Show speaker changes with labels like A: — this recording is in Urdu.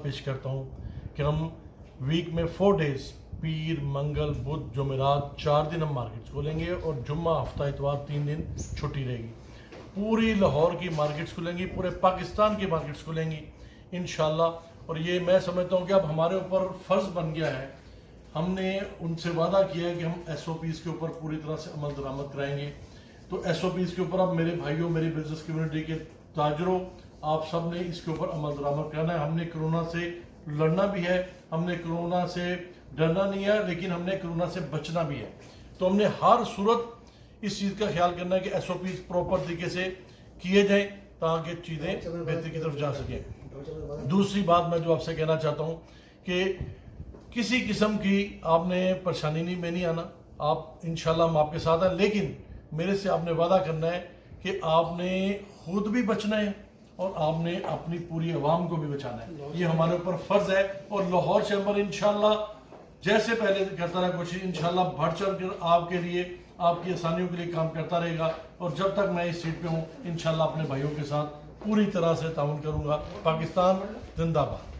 A: پیش کرتا ہوں کہ ہم ویک میں 4 days پیر منگل بدھ جمعرات 4 دن ہم مارکیٹس کھولیں گے اور جمعہ ہفتہ اتوار 3 دن چھٹی رہے گی. پوری لاہور کی مارکیٹس کھلیں گی, پورے پاکستان کی مارکیٹس کھلیں گی انشاءاللہ. اور یہ میں سمجھتا ہوں کہ اب ہمارے اوپر فرض بن گیا ہے, ہم نے ان سے وعدہ کیا ہے کہ ہم SOPs کے اوپر پوری طرح سے عمل درآمد کرائیں گے. تو SOPs کے اوپر اب میرے بھائیوں, میری بزنس کمیونٹی کے تاجروں, آپ سب نے اس کے اوپر عمل درآمد کرنا ہے. ہم نے کرونا سے لڑنا بھی ہے, ہم نے کرونا سے ڈرنا نہیں ہے, لیکن ہم نے کرونا سے بچنا بھی ہے. تو ہم نے ہر صورت اس چیز کا خیال کرنا ہے کہ SOPs پراپر طریقے سے کیے جائیں تاکہ چیزیں بہتری کی طرف جا سکیں. دوسری بات میں جو آپ سے کہنا چاہتا ہوں کہ کسی قسم کی آپ نے پریشانی میں نہیں آنا, آپ انشاءاللہ ہم آپ کے ساتھ ہیں, لیکن میرے سے آپ نے وعدہ کرنا ہے کہ آپ نے خود بھی بچنا ہے اور آپ نے اپنی پوری عوام کو بھی بچانا ہے. یہ ہمارے اوپر فرض ہے. اور لاہور چیمبر انشاءاللہ جیسے پہلے کرتا رہا کوشش, انشاءاللہ بڑھ چڑھ کر آپ کے لیے, آپ کی آسانیوں کے لیے کام کرتا رہے گا. اور جب تک میں اس سیٹ پہ ہوں انشاءاللہ اپنے بھائیوں کے ساتھ پوری طرح سے تعاون کروں گا. پاکستان زندہ باد.